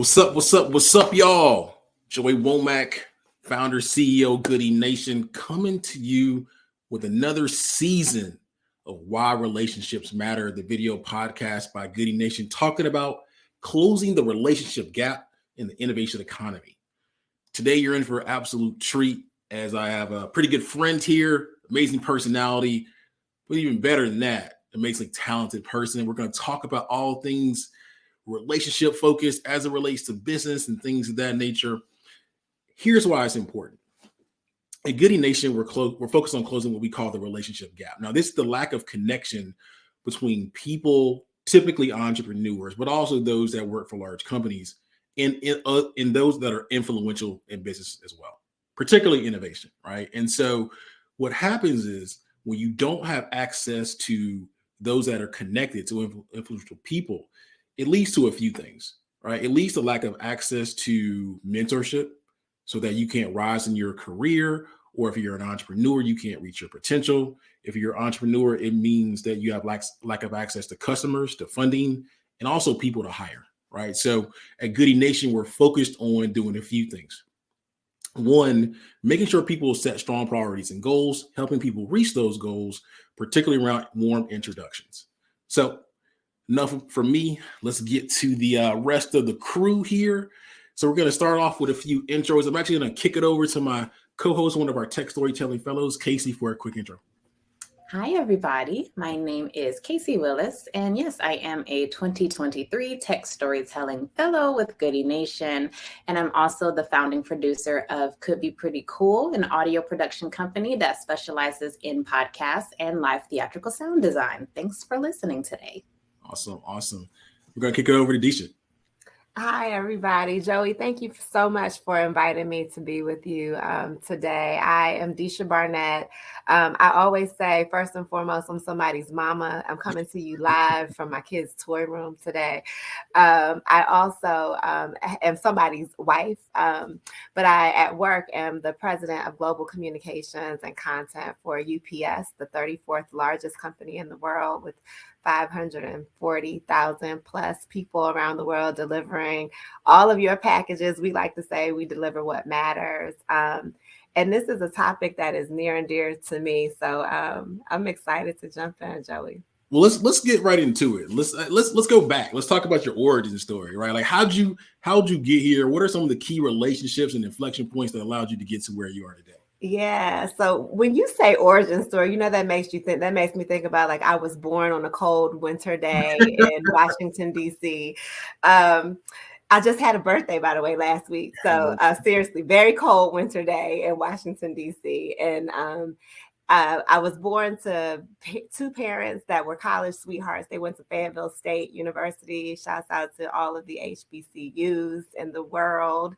What's up? What's up? What's up, y'all? Joey Womack, founder, CEO, Goody Nation, coming to you with another season of Why Relationships Matter, the video podcast by Goody Nation, talking about closing the relationship gap in the innovation economy. Today, you're in for an absolute treat as I have a pretty good friend here, amazing personality, but even better than that, amazingly talented person. We're going to talk about all things relationship focused as it relates to business and things of that nature. Here's why it's important. At Goody Nation, we're focused on closing what we call the relationship gap. Now, this is the lack of connection between people, typically entrepreneurs, but also those that work for large companies, and in those that are influential in business as well, particularly innovation, right? And so what happens is when you don't have access to those that are connected to influential people, it leads to a few things, right? It leads to lack of access to mentorship so that you can't rise in your career, or if you're an entrepreneur, you can't reach your potential. If you're an entrepreneur, it means that you have lack of access to customers, to funding, and also people to hire, right? So at Goody Nation, we're focused on doing a few things. One, making sure people set strong priorities and goals, helping people reach those goals, particularly around warm introductions. So enough from me. Let's get to the rest of the crew here. So we're going to start off with a few intros. I'm actually going to kick it over to my co-host, one of our tech storytelling fellows, Casey, for a quick intro. Hi, everybody. My name is Casey Willis, and yes, I am a 2023 Tech Storytelling Fellow with Goody Nation, and I'm also the founding producer of Could Be Pretty Cool, an audio production company that specializes in podcasts and live theatrical sound design. Thanks for listening today. Awesome. We're going to kick it over to Deisha. Hi, everybody. Joey, thank you so much for inviting me to be with you today. I am Deisha Barnett. I always say, first and foremost, I'm somebody's mama. I'm coming to you live from my kids' toy room today. I also am somebody's wife, but I, at work, am the president of global communications and content for UPS, the 34th largest company in the world, with 540,000 plus people around the world delivering all of your packages. We like to say we deliver what matters. And this is a topic that is near and dear to me. So I'm excited to jump in, Joey. Well, let's get right into it. Let's go back. Let's talk about your origin story, right? Like how'd you get here? What are some of the key relationships and inflection points that allowed you to get to where you are today? Yeah. So when you say origin story, that makes me think about, like, I was born on a cold winter day in Washington, D.C. I just had a birthday, by the way, last week. So seriously, very cold winter day in Washington, D.C. And I was born to two parents that were college sweethearts. They went to Fayetteville State University. Shouts out to all of the HBCUs in the world.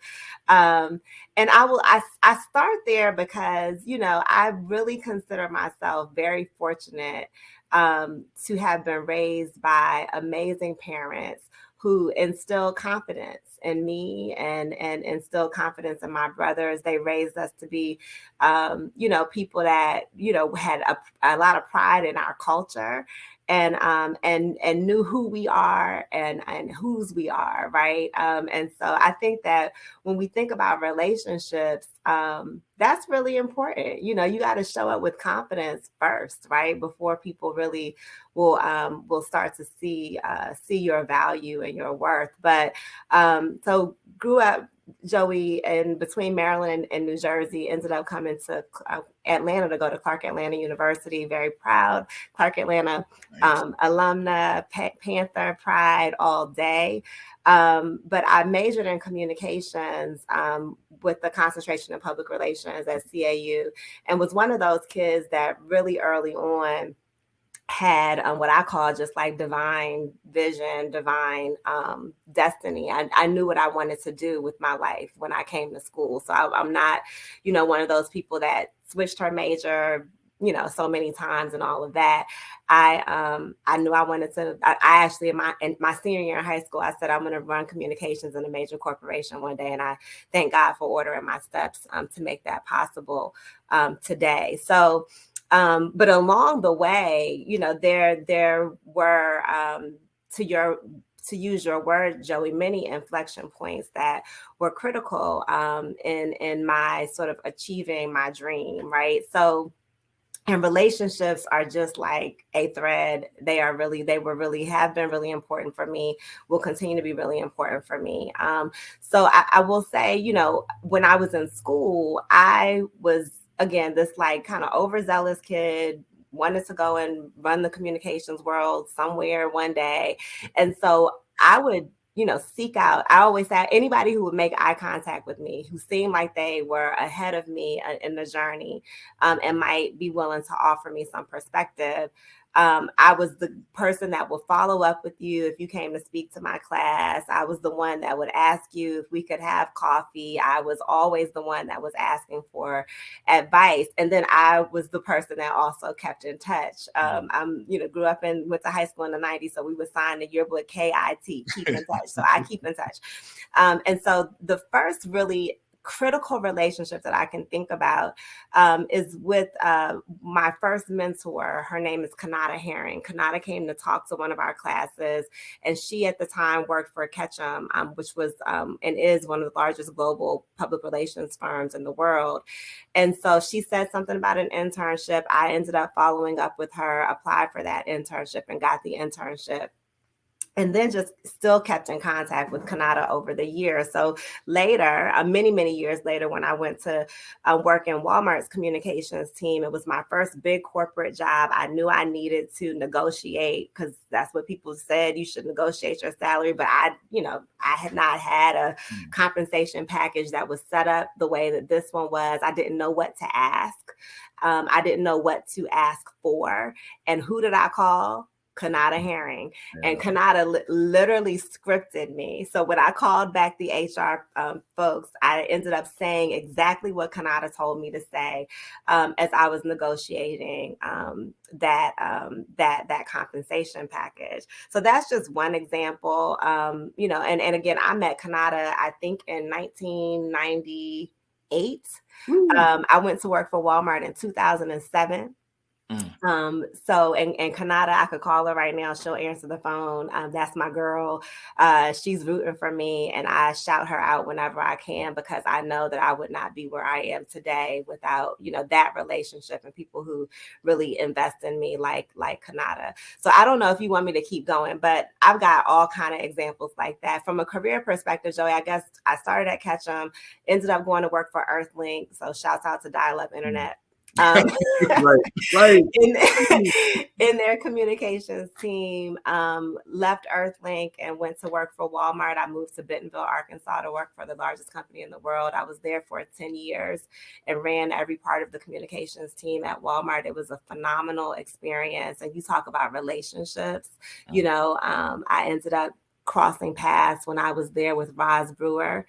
And I start there because, I really consider myself very fortunate to have been raised by amazing parents who instilled confidence in me and instilled confidence in my brothers. They raised us to be, people that, had a lot of pride in our culture and knew who we are and whose we are, right? And so I think that when we think about relationships, that's really important. You got to show up with confidence first, right? Before people really will start to see your value and your worth. But so grew up, Joey, in between Maryland and New Jersey, ended up coming to Atlanta to go to Clark Atlanta University. Very proud Clark Atlanta alumna, Panther pride all day. But I majored in communications with the concentration in public relations at CAU, and was one of those kids that really early on had what I call just like divine vision, divine destiny. I knew what I wanted to do with my life when I came to school. So I'm not, one of those people that switched her major, so many times and all of that. I knew I wanted to. I actually in my senior year in high school, I said I'm going to run communications in a major corporation one day, and I thank God for ordering my steps to make that possible today. So. But along the way, there were to to use your word, Joey, many inflection points that were critical in my sort of achieving my dream, right? So, and relationships are just like a thread. They have been really important for me, will continue to be really important for me. So I will say, you know, when I was in school, I was, again, this like kind of overzealous kid, wanted to go and run the communications world somewhere one day. And so I would, you know, seek out, I always say anybody who would make eye contact with me, who seemed like they were ahead of me in the journey, and might be willing to offer me some perspective. I was the person that would follow up with you if you came to speak to my class. I was the one that would ask you if we could have coffee. I was always the one that was asking for advice. And then I was the person that also kept in touch. I'm, you know, grew up and went to high school in the 90s. So we would sign the yearbook K.I.T, keep in touch. So I keep in touch. And so the first really critical relationship that I can think about is with my first mentor. Her name is K.I.T Herring. K.I.T came to talk to one of our classes, and she at the time worked for Ketchum, which was and is one of the largest global public relations firms in the world. And so she said something about an internship. I ended up following up with her, applied for that internship, and got the internship. And then just still kept in contact with K.I.T over the years. So later, many, many years later, when I went to work in Walmart's communications team, it was my first big corporate job. I knew I needed to negotiate, because that's what people said, you should negotiate your salary. But I had not had a compensation package that was set up the way that this one was. I didn't know what to ask. I didn't know what to ask for. And who did I call? K.I.T Herring. And K.I.T literally scripted me. So when I called back the HR folks, I ended up saying exactly what K.I.T told me to say as I was negotiating that compensation package. So that's just one example. You know, and again, I met K.I.T, I think, in 1998. I went to work for Walmart in 2007. So and K.I.T, I could call her right now. She'll answer the phone. That's my girl. She's rooting for me, and I shout her out whenever I can, because I know that I would not be where I am today without, you know, that relationship and people who really invest in me like K.I.T. So I don't know if you want me to keep going, but I've got all kind of examples like that. From a career perspective, Joey, I guess I started at Ketchum, ended up going to work for Earthlink. So shouts out to dial-up internet. Right. In their communications team, left Earthlink and went to work for Walmart. I moved to Bentonville, Arkansas to work for the largest company in the world. I was there for 10 years and ran every part of the communications team at Walmart. It was a phenomenal experience. And you talk about relationships, you know, I ended up crossing paths when I was there with Roz Brewer.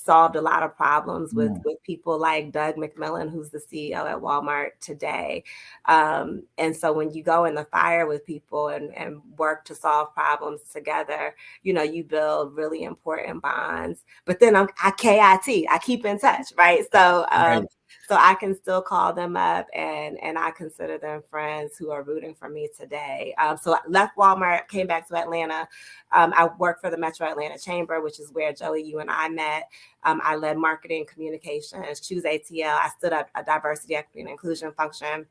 Solved a lot of problems with people like Doug McMillan, who's the CEO at Walmart today. And so when you go in the fire with people and work to solve problems together, you know, you build really important bonds. But then I K.I.T, I keep in touch, right? So so I can still call them up, and I consider them friends who are rooting for me today. So I left Walmart, came back to Atlanta. I worked for the Metro Atlanta Chamber, which is where, Joey, you and I met. I led marketing communications, Choose ATL. I stood up a diversity, equity, and inclusion function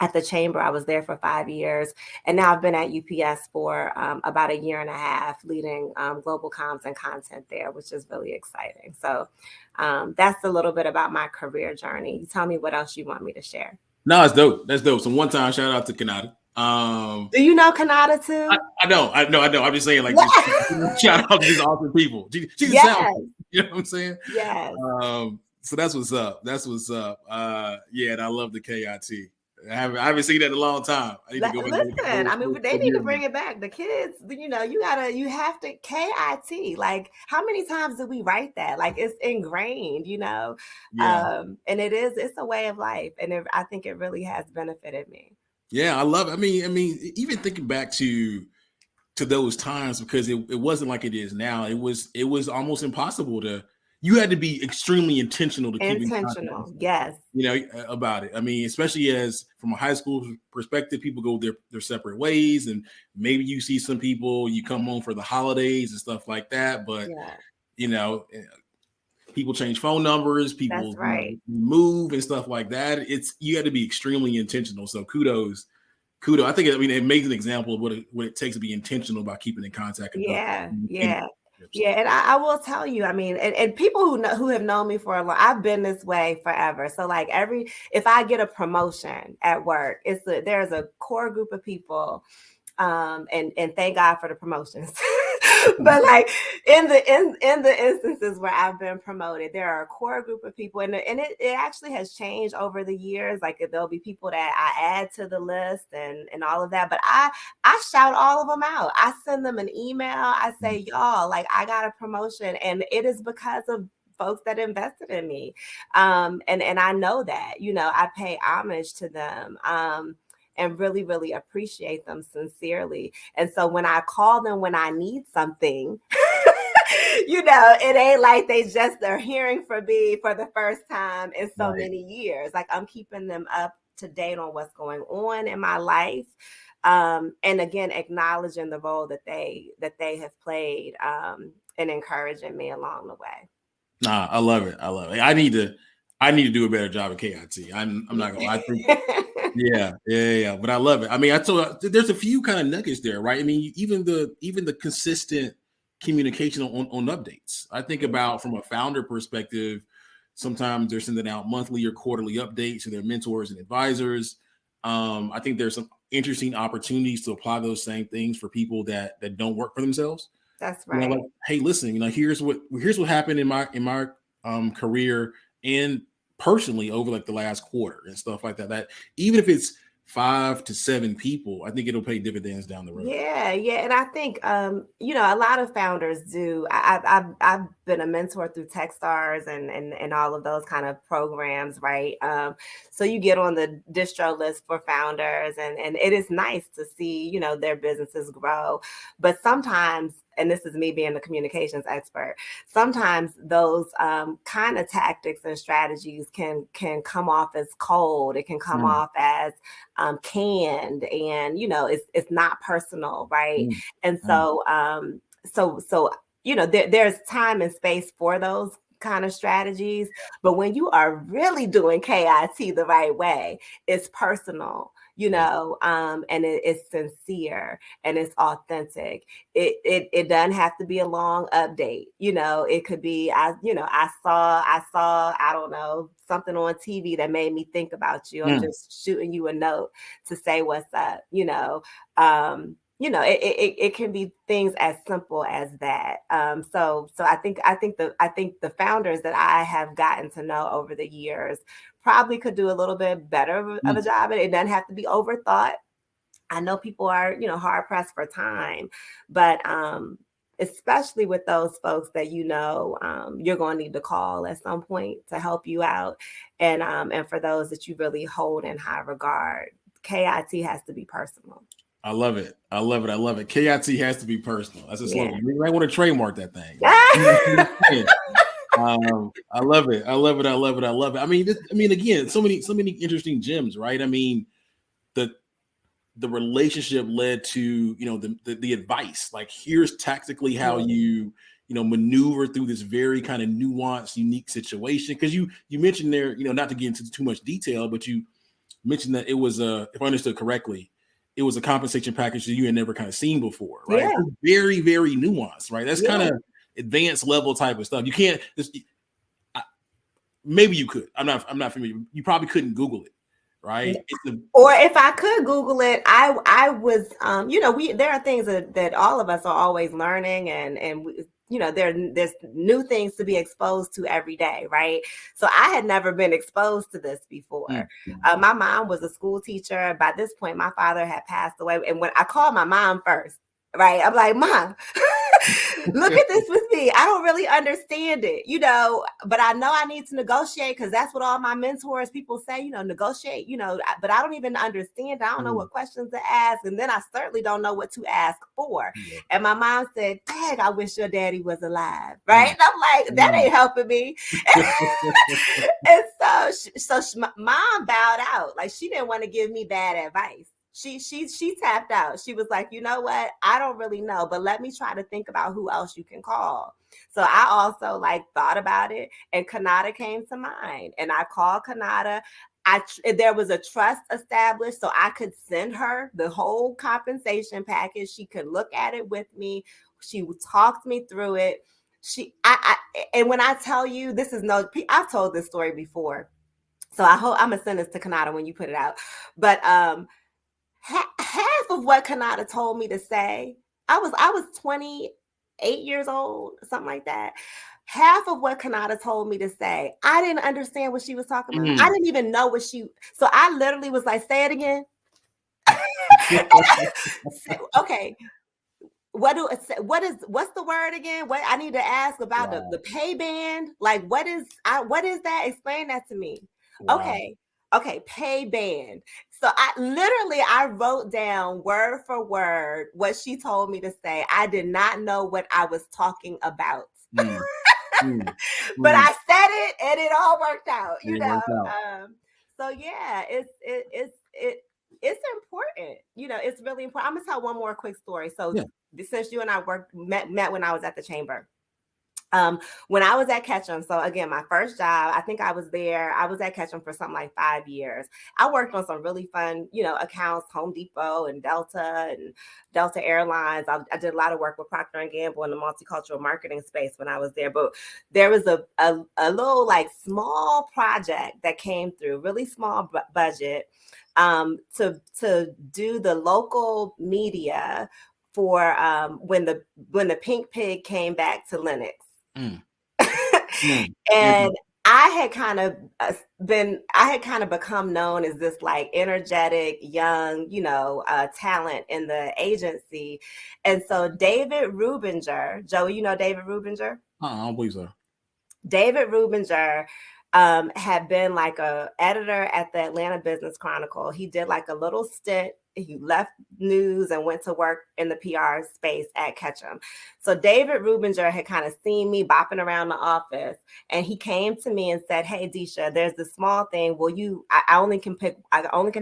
at the chamber. I was there for 5 years. And now I've been at UPS for about a year and a half, leading global comms and content there, which is really exciting. So that's a little bit about my career journey. You tell me what else you want me to share. No, it's dope. That's dope. So one time, shout out to K.I.T. Do you know K.I.T too? I know. I'm just saying, like, just shout out to these awesome people. She's yes. you know what I'm saying? Yes. So that's what's up. Yeah, and I love the K.I.T. I haven't seen that in a long time. I need to go back. Listen, I mean, they need to bring it back. The kids, you know, you have to K.I.T. Like, how many times did we write that? Like, it's ingrained, you know. Yeah. And it's a way of life, and I think it really has benefited me. Yeah, I love it. I mean, even thinking back to those times, because it wasn't like it is now. It was almost impossible to you had to be extremely intentional to keep in contact. Yes. About it. I mean, especially as from a high school perspective, people go their separate ways, and maybe you see some people, you come home for the holidays and stuff like that. But people change phone numbers, people move and stuff like that. You had to be extremely intentional. So kudos. I think it makes an example of what it takes to be intentional about keeping in contact. And I will tell you, I mean, and people who have known me for a long, I've been this way forever. So like if I get a promotion at work, there's a core group of people, and thank God for the promotions. But like in the instances where I've been promoted, there are a core group of people, and it actually has changed over the years. Like there'll be people that I add to the list and all of that, but I shout all of them out. I send them an email. I say, y'all, like I got a promotion, and it is because of folks that invested in me. And I know that, I pay homage to them. And really, really appreciate them sincerely. And so when I call them when I need something, it ain't like they're hearing from me for the first time in so many years. Like I'm keeping them up to date on what's going on in my life. And again, acknowledging the role that they have played in encouraging me along the way. Nah, I love it. I need to do a better job at K.I.T. I'm not gonna lie. Yeah. But I love it. I mean, there's a few kind of nuggets there, right? I mean, even the consistent communication on updates. I think about from a founder perspective, sometimes they're sending out monthly or quarterly updates to their mentors and advisors. I think there's some interesting opportunities to apply those same things for people that don't work for themselves. That's right. Like, hey, listen, here's what happened in my career and personally over like the last quarter and stuff like that. That even if it's 5 to 7 people, I think it'll pay dividends down the road. Yeah. And I think a lot of founders do. I've been a mentor through Techstars and all of those kind of programs, right? So you get on the distro list for founders, and it is nice to see their businesses grow. But sometimes, and this is me being the communications expert, sometimes those kind of tactics and strategies can come off as cold. It can come off as canned, and it's not personal, right? And so there's time and space for those kind of strategies, but when you are really doing K.I.T the right way, it's personal, and it's sincere and it's authentic. It doesn't have to be a long update. It could be, I saw, I don't know, something on TV that made me think about you. I'm just shooting you a note to say what's up, it can be things as simple as that. So I think the founders that I have gotten to know over the years probably could do a little bit better of a job. It doesn't have to be overthought. I know people are, hard pressed for time, but especially with those folks that you're going to need to call at some point to help you out, and for those that you really hold in high regard, K.I.T has to be personal. I love it. K.I.T has to be personal. That's a slogan. You might want to trademark that thing. I love it. I mean, again, so many interesting gems, right? I mean, the relationship led to the advice. Like, here's tactically how you maneuver through this very kind of nuanced, unique situation. Because you mentioned there, not to get into too much detail, but you mentioned that it was if I understood correctly, it was a compensation package that you had never kind of seen before, right? Yeah. Very, very nuanced, right? That's kind of advanced level type of stuff. You can't maybe you could. I'm not familiar. You probably couldn't Google it, right? Or if I could Google it, I was, there are things that all of us are always learning, and there's new things to be exposed to every day, right? So I had never been exposed to this before. My mom was a school teacher. By this point, my father had passed away. And when I called my mom first, right, I'm like, Mom, Look at this with me. I don't really understand it, you know, but I know I need to negotiate because that's what all my mentors, people say, you know, negotiate, you know, but I don't even understand. I don't know what questions to ask. And then I certainly don't know what to ask for. Yeah. And my mom said, dang, I wish your daddy was alive. Right. And I'm like, that ain't helping me. And so mom bowed out. Like, she didn't want to give me bad advice. She tapped out. She was like, you know what? I don't really know, but let me try to think about who else you can call. So I also like thought about it, and K.I.T came to mind, and I called K.I.T. There was a trust established, so I could send her the whole compensation package. She could look at it with me. She talked me through it. And when I tell you, this is I've told this story before, so I hope I'm gonna send this to K.I.T when you put it out. But half of what K.I.T told me to say, I was 28 years old, something like that. Half of what K.I.T told me to say, I didn't understand what she was talking about. I didn't even know what so I literally was like, say it again. Okay. What's the word again? What I need to ask about the pay band? Like, what is that? Explain that to me. Wow. Okay, pay band. So I wrote down word for word what she told me to say. I did not know what I was talking about. But I said it and it all worked out, you know. So yeah, it's important. You know, it's really important. I'm gonna tell one more quick story. So since you and I met when I was at the chamber. When I was at Ketchum, so again, my first job, I think I was at Ketchum for something like 5 years. I worked on some really fun, you know, accounts, Home Depot and Delta Airlines. I did a lot of work with Procter & Gamble in the multicultural marketing space when I was there. But there was a little like small project that came through, really small budget, to do the local media for when the Pink Pig came back to Lenox. And I had kind of become known as this like energetic young, you know, talent in the agency. And so David Rubinger, Joey, you know David Rubinger? I don't believe so. David Rubinger had been like a editor at the Atlanta Business Chronicle. He did like a little stint. He left news and went to work in the PR space at Ketchum. So David Rubinger had kind of seen me bopping around the office, and he came to me and said, "Hey, Deisha, there's this small thing. I only can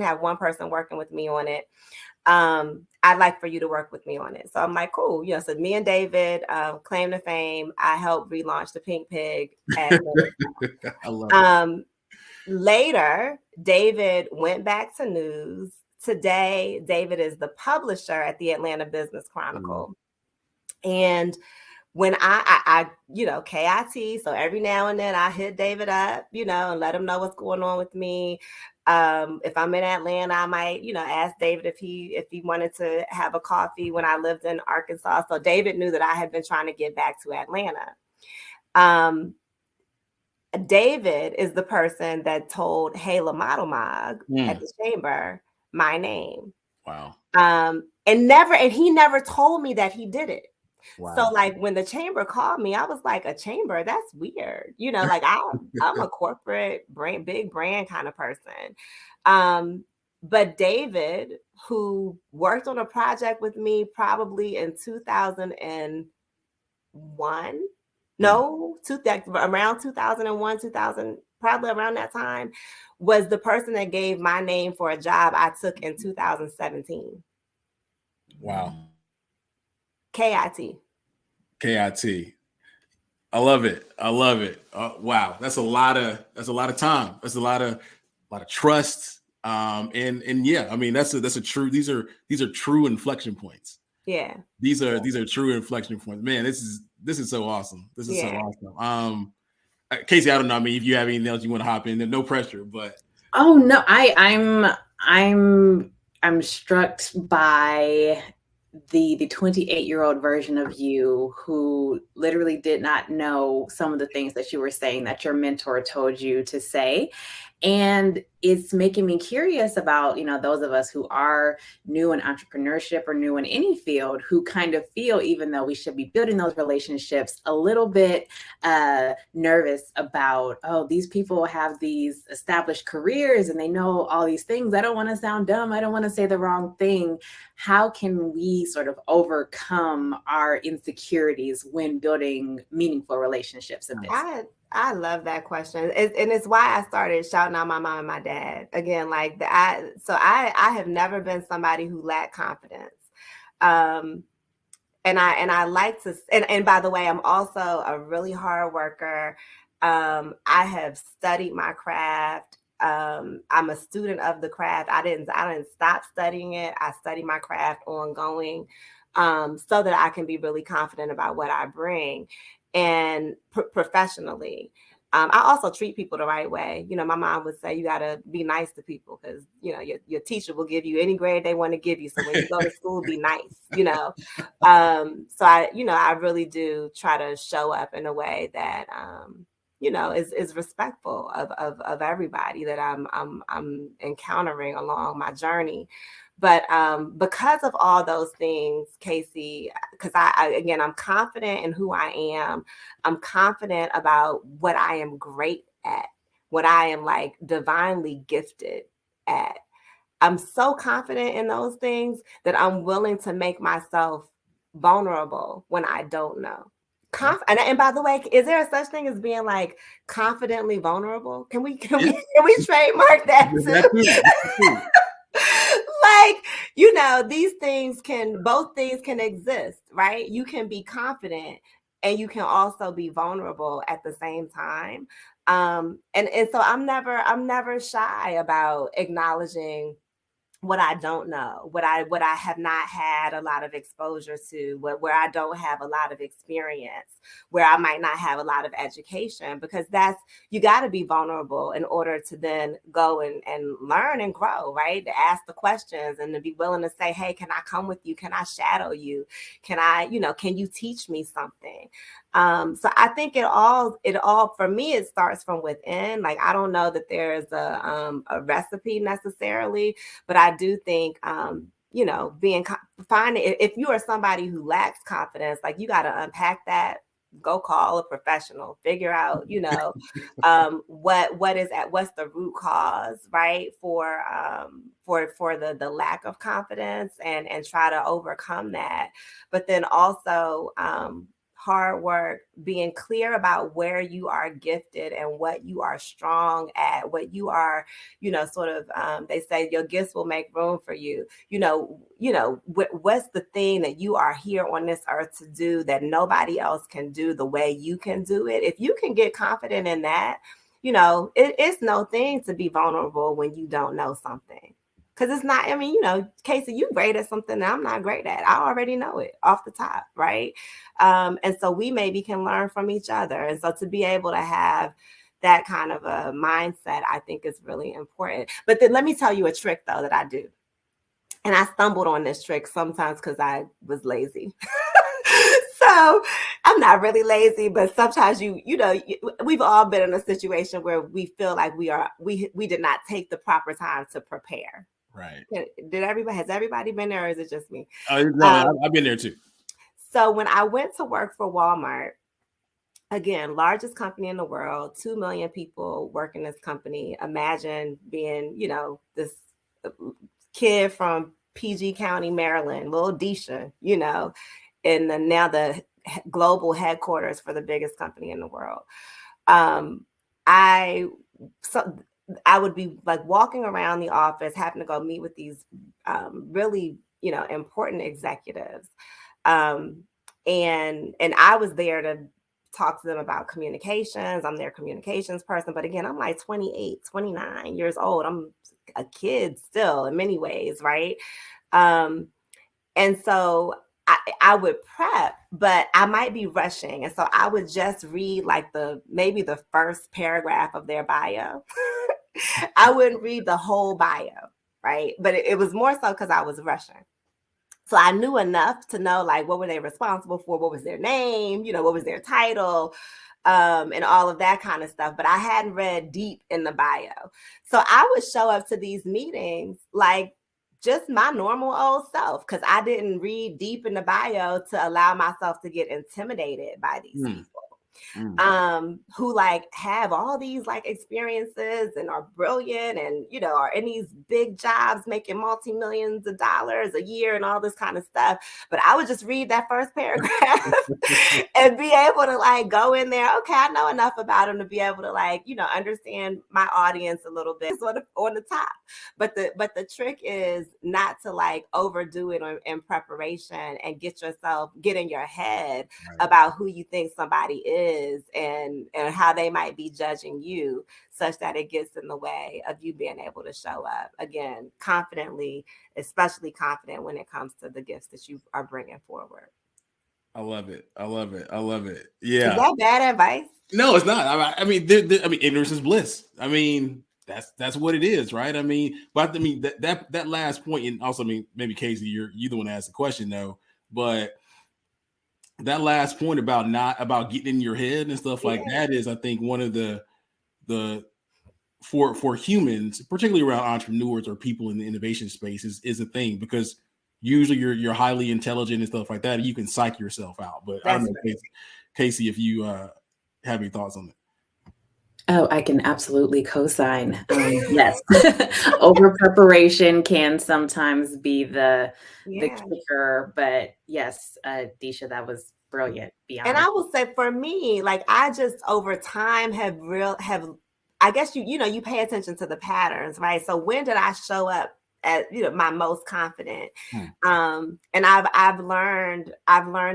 have one person working with me on it. I'd like for you to work with me on it." So I'm like, cool. You know, so me and David, claim to fame. I helped relaunch the Pink Pig. I love it. Later, David went back to news. Today, David is the publisher at the Atlanta Business Chronicle. And when I you know, K.I.T, so every now and then I hit David up, you know, and let him know what's going on with me. If I'm in Atlanta, I might, you know, ask David if he wanted to have a coffee when I lived in Arkansas. So David knew that I had been trying to get back to Atlanta. David is the person that told Hayla Modelmog at the chamber my name. Wow. And he never told me that he did it. Wow. So like when the chamber called me, I was like, a chamber? That's weird. You know, like I'm a corporate big brand kind of person. But David, who worked on a project with me probably in 2001, around 2001, 2000, probably around that time, was the person that gave my name for a job I took in 2017. Wow. K.I.T. I love it. Wow. That's a lot of time. That's a lot of trust. And yeah, I mean, that's a true, these are true inflection points. Yeah. These are true inflection points. Man, this is so awesome. This is so awesome. Casey, I don't know. I mean, if you have anything else you want to hop in, no pressure, but. Oh no, I'm struck by the 28-year-old version of you who literally did not know some of the things that you were saying that your mentor told you to say. And it's making me curious about, those of us who are new in entrepreneurship or new in any field, who kind of feel, even though we should be building those relationships, a little bit nervous about, oh, these people have these established careers and they know all these things. I don't want to sound dumb. I don't want to say the wrong thing. How can we sort of overcome our insecurities when building meaningful relationships in this? I love that question. And it's why I started shouting out my mom and my dad. Again, like I have never been somebody who lacked confidence. And I like to, and by the way, I'm also a really hard worker. I have studied my craft. I'm a student of the craft. I didn't stop studying it. I study my craft ongoing, so that I can be really confident about what I bring. And professionally, I also treat people the right way. My mom would say you got to be nice to people because, your teacher will give you any grade they want to give you. So when you go to school, be nice, So I really do try to show up in a way that, is respectful of everybody that I'm encountering along my journey. But because of all those things, Casey, because I'm confident in who I am. I'm confident about what I am great at, what I am like divinely gifted at. I'm so confident in those things that I'm willing to make myself vulnerable when I don't know. And by the way, is there a such thing as being like confidently vulnerable? Can we trademark that too? Like, both things can exist, right? You can be confident and you can also be vulnerable at the same time. And so I'm never shy about acknowledging what I don't know, what I have not had a lot of exposure to, where I don't have a lot of experience, where I might not have a lot of education, because you got to be vulnerable in order to then go and learn and grow, right? To ask the questions and to be willing to say, hey, can I come with you? Can I shadow you? Can you teach me something? So I think it all for me, it starts from within. Like, I don't know that there's a recipe necessarily, but I do think, if you are somebody who lacks confidence, like, you got to unpack that, go call a professional, figure out, what's the root cause, right? For the lack of confidence, and try to overcome that. But then also, hard work, being clear about where you are gifted and what you are strong at, what you are, they say your gifts will make room for you. What's the thing that you are here on this earth to do that nobody else can do the way you can do it? If you can get confident in that, it's no thing to be vulnerable when you don't know something. Because it's not, Casey, you're great at something that I'm not great at. I already know it off the top, right? And so we maybe can learn from each other. And so to be able to have that kind of a mindset, I think is really important. But then let me tell you a trick, though, that I do. And I stumbled on this trick sometimes because I was lazy. So I'm not really lazy, but sometimes we've all been in a situation where we feel like we did not take the proper time to prepare. Right. Has everybody been there, or is it just me? No, I've been there too. So when I went to work for Walmart, again, largest company in the world, 2 million people work in this company. Imagine being, this kid from PG County, Maryland, little Deisha, in now the global headquarters for the biggest company in the world. I would be like walking around the office, having to go meet with these really, important executives. And I was there to talk to them about communications. I'm their communications person. But again, I'm like 28, 29 years old. I'm a kid still in many ways, right? And so I would prep, but I might be rushing. And so I would just read like maybe the first paragraph of their bio. I wouldn't read the whole bio, right? But it was more so because I was rushing. So I knew enough to know, like, what were they responsible for? What was their name? What was their title? and all of that kind of stuff. But I hadn't read deep in the bio. So I would show up to these meetings like just my normal old self, because I didn't read deep in the bio to allow myself to get intimidated by these people. Who like have all these like experiences and are brilliant and, you know, are in these big jobs making multi-millions of dollars a year and all this kind of stuff. But I would just read that first paragraph and be able to like go in there. Okay, I know enough about them to be able to like, you know, understand my audience a little bit on the top. But the trick is not to like overdo it in preparation and get in your head about who you think somebody is and how they might be judging you, such that it gets in the way of you being able to show up again confidently, especially confident when it comes to the gifts that you are bringing forward. I love it. I love it. I love it. Yeah. Is that bad advice? No, it's not. I mean, ignorance is bliss. I mean, that's what it is, right? I mean, but I mean that last point, and also, I mean, maybe Casey, you're the one that asked the question though, but that last point about getting in your head and stuff like that is, I think, one of the for humans, particularly around entrepreneurs or people in the innovation space, is a thing, because usually you're highly intelligent and stuff like that, and you can psych yourself out. But I don't know, Casey, if you have any thoughts on it. Oh, I can absolutely co-sign. Yes, over preparation can sometimes be the kicker, but yes, Deisha, that was brilliant. And I will say, for me, like I just over time have I guess you pay attention to the patterns, right? So when did I show up at my most confident? And I've learned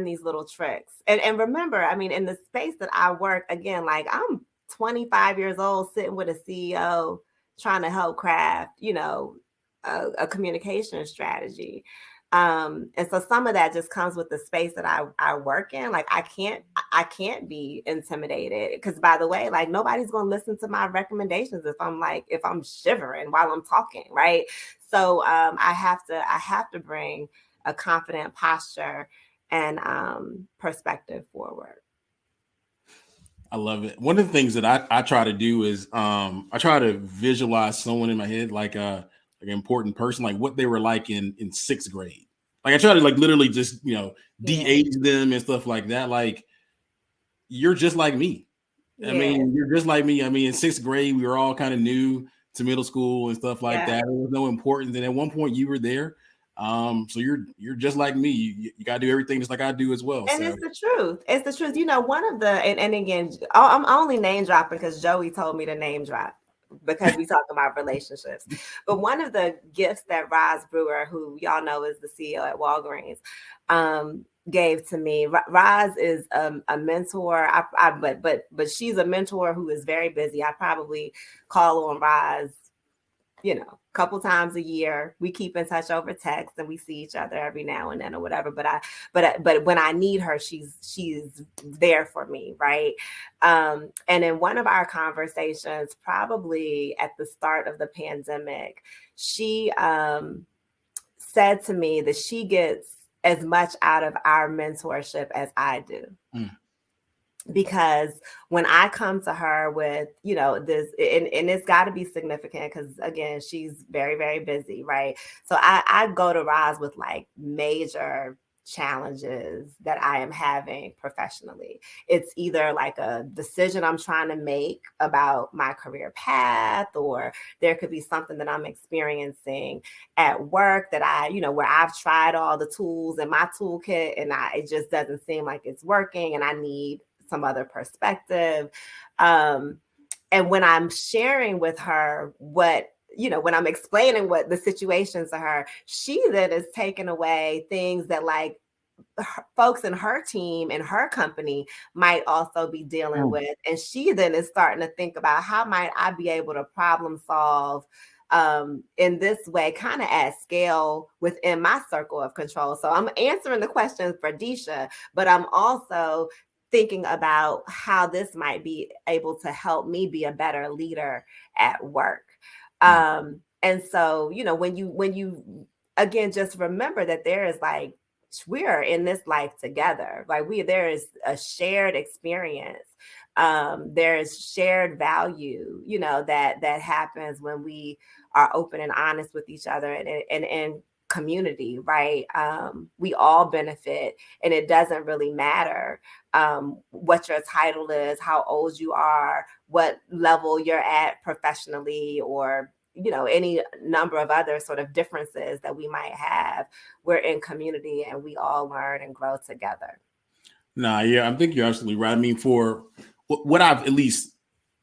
these little tricks. And remember, I mean, in the space that I work, again, like I'm 25 years old sitting with a CEO trying to help craft, a communication strategy. And so some of that just comes with the space that I work in. Like I can't be intimidated, because, by the way, like nobody's going to listen to my recommendations if I'm shivering while I'm talking, right? So I have to bring a confident posture and perspective forward. I love it. One of the things that I try to do is I try to visualize someone in my head, like an important person, like what they were like in 6th grade. Like I try to like literally just, de-age them and stuff like that. Like, you're just like me. I mean, you're just like me. I mean, in 6th grade, we were all kind of new to middle school and stuff like that. There was no importance. And at one point you were there. So you're just like me. You got to do everything just like I do as well. And so. It's the truth. It's the truth. One of the, and again, I'm only name dropping because Joey told me to name drop, because we talk about relationships. But one of the gifts that Roz Brewer, who y'all know is the CEO at Walgreens, gave to me. Roz is a mentor. But she's a mentor who is very busy. I probably call on Roz, a couple times a year. We keep in touch over text and we see each other every now and then or whatever. But when I need her, she's there for me, right? And in one of our conversations, probably at the start of the pandemic, she said to me that she gets as much out of our mentorship as I do. Because when I come to her with, this, and it's got to be significant, because again, she's very, very busy, right? So I go to Roz with like major challenges that I am having professionally. It's either like a decision I'm trying to make about my career path, or there could be something that I'm experiencing at work that where I've tried all the tools in my toolkit and it just doesn't seem like it's working, and I need some other perspective. And when I'm sharing with her when I'm explaining what the situation to her, she then is taking away things that like folks in her team and her company might also be dealing with. And she then is starting to think about, how might I be able to problem solve in this way, kind of at scale within my circle of control. So I'm answering the questions for Deisha, but I'm also thinking about how this might be able to help me be a better leader at work. And so, when you again, just remember that there is like we are in this life together. Like there is a shared experience. There's shared value, that happens when we are open and honest with each other and community, right? We all benefit, and it doesn't really matter what your title is, how old you are, what level you're at professionally, or any number of other sort of differences that we might have. We're in community and we all learn and grow together. Nah, yeah, I think you're absolutely right. I mean, for what I've at least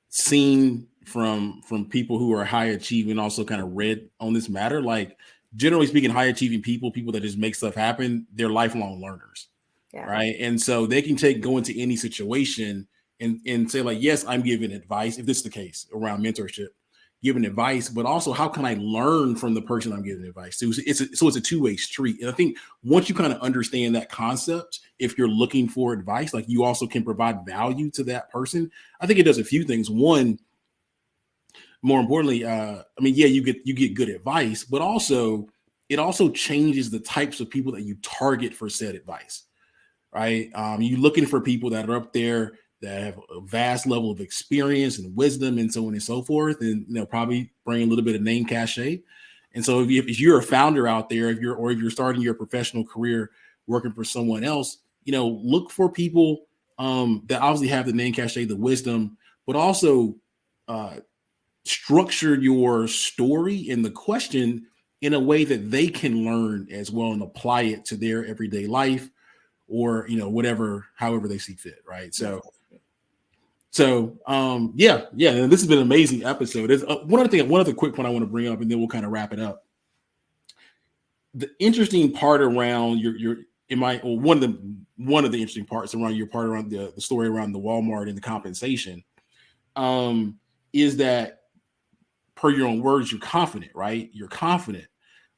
seen from people who are high achieving, also kind of read on this matter, like generally speaking, high achieving people that just make stuff happen, they're lifelong learners. Yeah. Right. And so they can go into any situation and say, like, yes, I'm giving advice, if this is the case, around mentorship, giving advice, but also how can I learn from the person I'm giving advice to? So it's a two-way street. And I think once you kind of understand that concept, if you're looking for advice, like you also can provide value to that person. I think it does a few things. One, more importantly, I mean, yeah, you get good advice, but also it also changes the types of people that you target for said advice, right? You're looking for people that are up there that have a vast level of experience and wisdom and so on and so forth, and probably bring a little bit of name cachet. And so if you're a founder out there, if you're starting your professional career working for someone else, look for people that obviously have the name cachet, the wisdom, but also structure your story and the question in a way that they can learn as well and apply it to their everyday life, or however they see fit, right? So yeah, this has been an amazing episode. There's one other quick point I want to bring up, and then we'll kind of wrap it up. The interesting part around one of the interesting parts around your part around the story around the Walmart and the compensation is that, per your own words, you're confident, right? You're confident.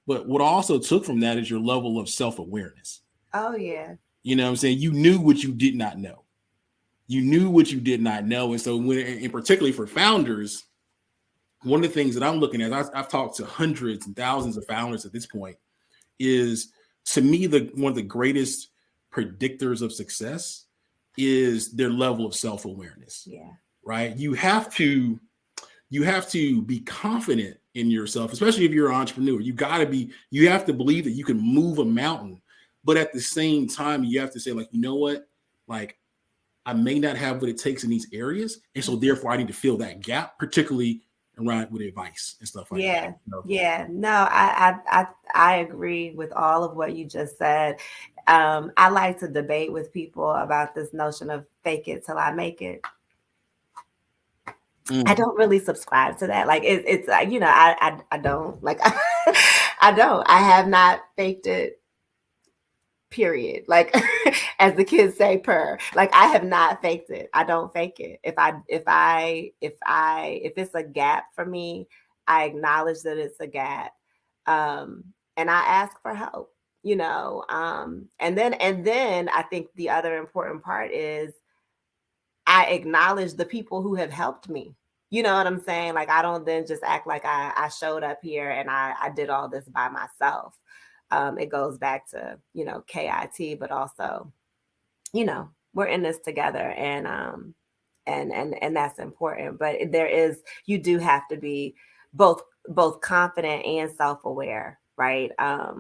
But what I also took from that is your level of self-awareness. Oh, yeah. You know what I'm saying? You knew what you did not know. And so and particularly for founders, one of the things that I'm looking at, I've talked to hundreds and thousands of founders at this point, is to me, one of the greatest predictors of success is their level of self-awareness. Yeah. Right. You have to be confident in yourself, especially if you're an entrepreneur. You have to believe that you can move a mountain, but at the same time, you have to say, like, you know what, like, I may not have what it takes in these areas. And so therefore I need to fill that gap, particularly around with advice and stuff like that. Yeah. No, I agree with all of what you just said. I like to debate with people about this notion of fake it till I make it. I don't really subscribe to that. Like it's I don't like, I don't, I have not faked it, period. Like as the kids say, like I have not faked it. I don't fake it. If it's a gap for me, I acknowledge that it's a gap. And I ask for help, and then I think the other important part is I acknowledge the people who have helped me. You know what I'm saying? Like, I don't then just act like I showed up here and I did all this by myself. It goes back to, K.I.T, but also, we're in this together, and that's important. But you do have to be both confident and self-aware, right? I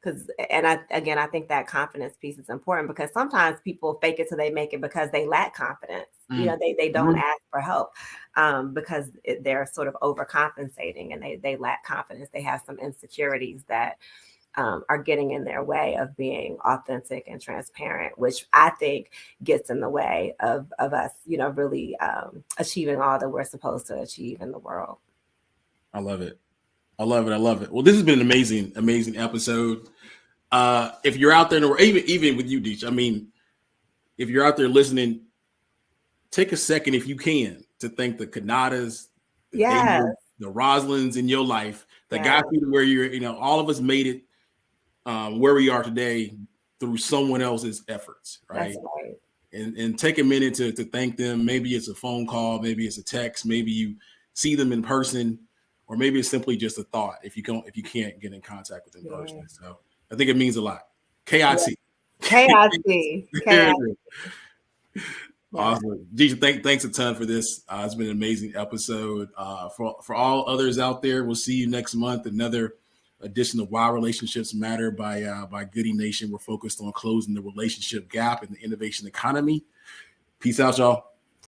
think that confidence piece is important, because sometimes people fake it till they make it because they lack confidence. They don't ask for help because they're sort of overcompensating, and they lack confidence. They have some insecurities that are getting in their way of being authentic and transparent, which I think gets in the way of us, really achieving all that we're supposed to achieve in the world. I love it. Well, this has been an amazing episode. If you're out there, or even with you, Deisha, I mean, if you're out there listening, take a second, if you can, to thank the Kanadas, the Rosalynds in your life that got you to where you're, all of us made it where we are today through someone else's efforts, right? That's right. And take a minute to thank them. Maybe it's a phone call, maybe it's a text, maybe you see them in person, or maybe it's simply just a thought if you can't get in contact with them personally. So I think it means a lot. K.I.T. K.I.T. K.I.T. Awesome. Deisha, thanks a ton for this. It's been an amazing episode. For all others out there, we'll see you next month. Another edition of Why Relationships Matter by Goody Nation. We're focused on closing the relationship gap in the innovation economy. Peace out, y'all.